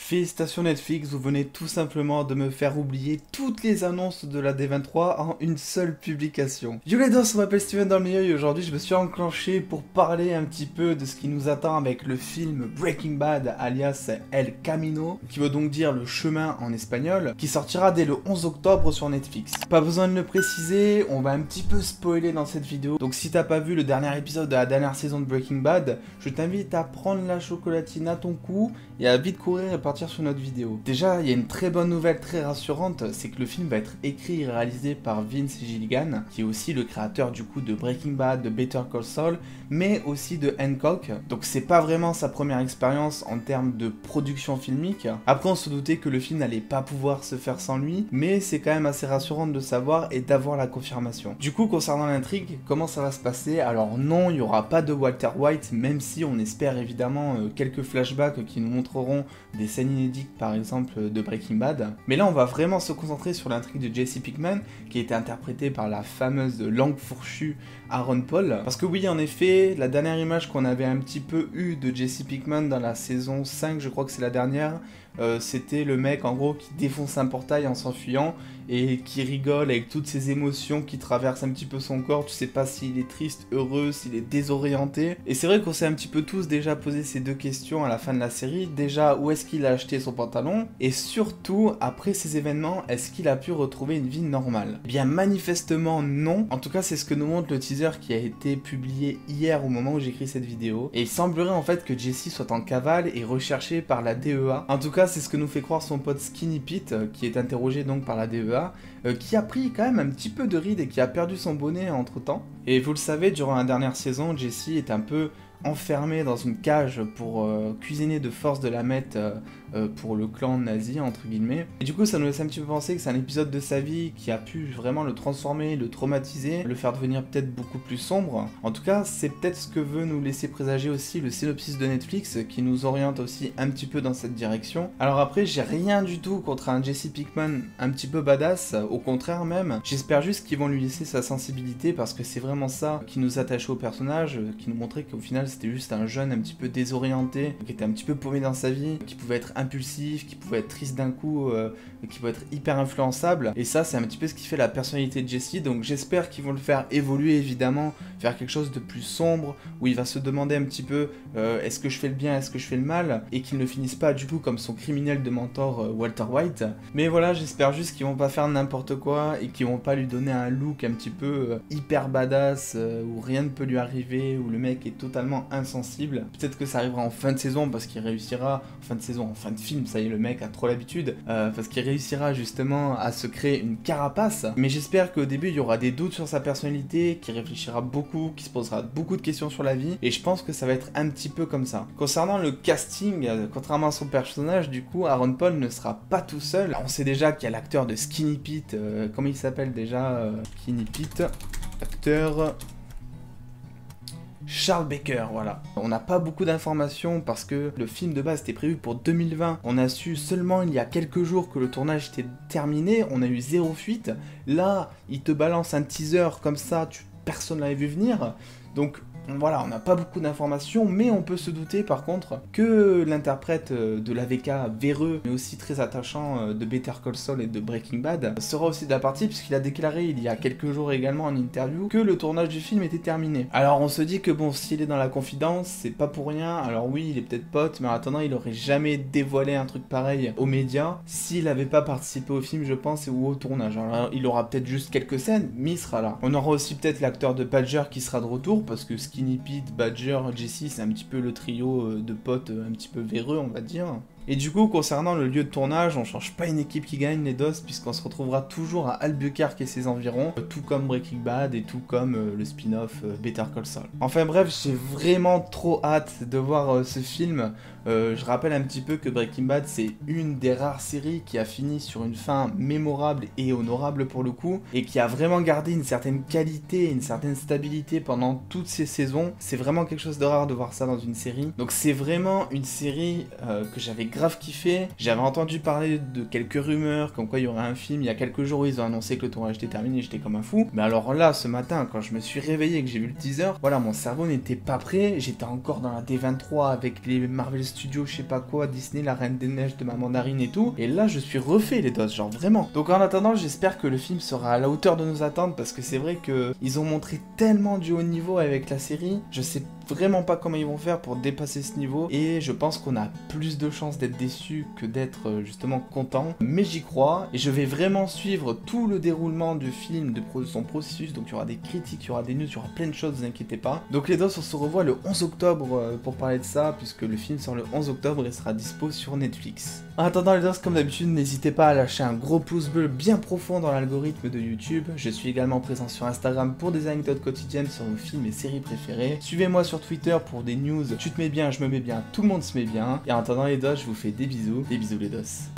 Félicitations Netflix, vous venez tout simplement de me faire oublier toutes les annonces de la D23 en une seule publication. Yo les dos, on m'appelle Steven dans le milieu et aujourd'hui je me suis enclenché pour parler un petit peu de ce qui nous attend avec le film Breaking Bad alias El Camino, qui veut donc dire le chemin en espagnol, qui sortira dès le 11 octobre sur Netflix. Pas besoin de le préciser, on va un petit peu spoiler dans cette vidéo, donc si t'as pas vu le dernier épisode de la dernière saison de Breaking Bad, je t'invite à prendre la chocolatine à ton cou et à vite courir et partir sur notre vidéo. Déjà, il y a une très bonne nouvelle très rassurante, c'est que le film va être écrit et réalisé par Vince Gilligan, qui est aussi le créateur du coup de Breaking Bad, de Better Call Saul, mais aussi de Hancock. Donc c'est pas vraiment sa première expérience en termes de production filmique. Après on se doutait que le film n'allait pas pouvoir se faire sans lui, mais c'est quand même assez rassurant de le savoir et d'avoir la confirmation. Du coup concernant l'intrigue, comment ça va se passer? Alors non, il n'y aura pas de Walter White, même si on espère évidemment quelques flashbacks qui nous montreront des scènes inédites par exemple de Breaking Bad. Mais là on va vraiment se concentrer sur l'intrigue de Jesse Pinkman, qui a été interprétée par la fameuse langue fourchue Aaron Paul. Parce que oui, en effet, la dernière image qu'on avait un petit peu eue de Jesse Pinkman dans la saison 5, je crois que c'est la dernière, c'était le mec en gros qui défonce un portail en s'enfuyant et qui rigole avec toutes ces émotions qui traversent un petit peu son corps. Tu sais pas s'il est triste, heureux, s'il est désorienté. Et c'est vrai qu'on s'est un petit peu tous déjà posé ces deux questions à la fin de la série. Déjà, où est-ce qu'il a acheté son pantalon? Et surtout, après ces événements, est-ce qu'il a pu retrouver une vie normale? Eh bien, manifestement non. En tout cas, c'est ce que nous montre le teaser qui a été publié hier au moment où j'écris cette vidéo. Et il semblerait en fait que Jesse soit en cavale et recherché par la DEA. En tout cas, c'est ce que nous fait croire son pote Skinny Pete, qui est interrogé donc par la DEA. Qui a pris quand même un petit peu de ride et qui a perdu son bonnet entre temps. Et vous le savez, durant la dernière saison, Jesse est un peu enfermé dans une cage pour cuisiner de force de la mettre pour le clan nazi entre guillemets. Et du coup ça nous laisse un petit peu penser que c'est un épisode de sa vie qui a pu vraiment le transformer, le traumatiser, le faire devenir peut-être beaucoup plus sombre. En tout cas c'est peut-être ce que veut nous laisser présager aussi le synopsis de Netflix qui nous oriente aussi un petit peu dans cette direction. Alors après j'ai rien du tout contre un Jesse Pinkman un petit peu badass, au contraire même. J'espère juste qu'ils vont lui laisser sa sensibilité parce que c'est vraiment ça qui nous attachait au personnage, qui nous montrait qu'au final c'était juste un jeune un petit peu désorienté, qui était un petit peu paumé dans sa vie, qui pouvait être impulsif, qui pouvait être triste d'un coup, qui pouvait être hyper influençable. Et ça, c'est un petit peu ce qui fait la personnalité de Jesse. Donc j'espère qu'ils vont le faire évoluer évidemment, faire quelque chose de plus sombre, où il va se demander un petit peu est-ce que je fais le bien, est-ce que je fais le mal, et qu'il ne finisse pas du coup comme son criminel de mentor Walter White. Mais voilà, j'espère juste qu'ils vont pas faire n'importe quoi et qu'ils vont pas lui donner un look un petit peu hyper badass où rien ne peut lui arriver, où le mec est totalement insensible. Peut-être que ça arrivera en fin de saison parce qu'il réussira, en fin de film, ça y est, le mec a trop l'habitude, parce qu'il réussira justement à se créer une carapace. Mais j'espère qu'au début il y aura des doutes sur sa personnalité, qu'il réfléchira beaucoup, qu'il se posera beaucoup de questions sur la vie, et je pense que ça va être un petit peu comme ça. Concernant le casting, contrairement à son personnage, du coup Aaron Paul ne sera pas tout seul. On sait déjà qu'il y a l'acteur de Skinny Pete, comment il s'appelle déjà Skinny Pete, acteur Charles Baker, voilà. On n'a pas beaucoup d'informations parce que le film de base était prévu pour 2020. On a su seulement il y a quelques jours que le tournage était terminé. On a eu zéro fuite. Là, il te balance un teaser comme ça, personne l'avait vu venir. Donc voilà, on n'a pas beaucoup d'informations, mais on peut se douter par contre que l'interprète de l'AVK véreux, mais aussi très attachant de Better Call Saul et de Breaking Bad, sera aussi de la partie, puisqu'il a déclaré il y a quelques jours également en interview que le tournage du film était terminé. Alors on se dit que bon, s'il est dans la confidence, c'est pas pour rien. Alors oui, il est peut-être pote, mais en attendant, il aurait jamais dévoilé un truc pareil aux médias s'il n'avait pas participé au film, je pense, ou au tournage. Alors il aura peut-être juste quelques scènes, mais il sera là. On aura aussi peut-être l'acteur de Badger qui sera de retour, parce que Skinny Pete, Badger, Jesse, c'est un petit peu le trio de potes un petit peu véreux, on va dire. Et du coup, concernant le lieu de tournage, on change pas une équipe qui gagne les DOS, puisqu'on se retrouvera toujours à Albuquerque et ses environs, tout comme Breaking Bad et tout comme le spin-off Better Call Saul. Enfin bref, j'ai vraiment trop hâte de voir ce film. Je rappelle un petit peu que Breaking Bad, c'est une des rares séries qui a fini sur une fin mémorable et honorable pour le coup, et qui a vraiment gardé une certaine qualité, une certaine stabilité pendant toutes ces saisons. C'est vraiment quelque chose de rare de voir ça dans une série. Donc c'est vraiment une série que j'avais grave kiffé. J'avais entendu parler de quelques rumeurs, comme quoi il y aurait un film. Il y a quelques jours, ils ont annoncé que le tournage était terminé, j'étais comme un fou. Mais alors là, ce matin, quand je me suis réveillé et que j'ai vu le teaser, voilà, mon cerveau n'était pas prêt. J'étais encore dans la D23 avec les Marvel Studios, je sais pas quoi, Disney, la Reine des Neiges de ma mandarine et tout. Et là, je suis refait les doses, genre vraiment. Donc en attendant, j'espère que le film sera à la hauteur de nos attentes, parce que c'est vrai que ils ont montré tellement du haut niveau avec la série. Je sais vraiment pas comment ils vont faire pour dépasser ce niveau, et je pense qu'on a plus de chances d'être déçus que d'être justement content, mais j'y crois et je vais vraiment suivre tout le déroulement du film, de son processus. Donc il y aura des critiques, il y aura des news, il y aura plein de choses, ne vous inquiétez pas. Donc les dos, on se revoit le 11 octobre pour parler de ça, puisque le film sort le 11 octobre et sera dispo sur Netflix. En attendant les dos, comme d'habitude, n'hésitez pas à lâcher un gros pouce bleu bien profond dans l'algorithme de YouTube. Je suis également présent sur Instagram pour des anecdotes quotidiennes sur vos films et séries préférées. Suivez-moi sur Twitter pour des news, tu te mets bien, je me mets bien, tout le monde se met bien. Et en attendant les dos, je vous fais des bisous les dos.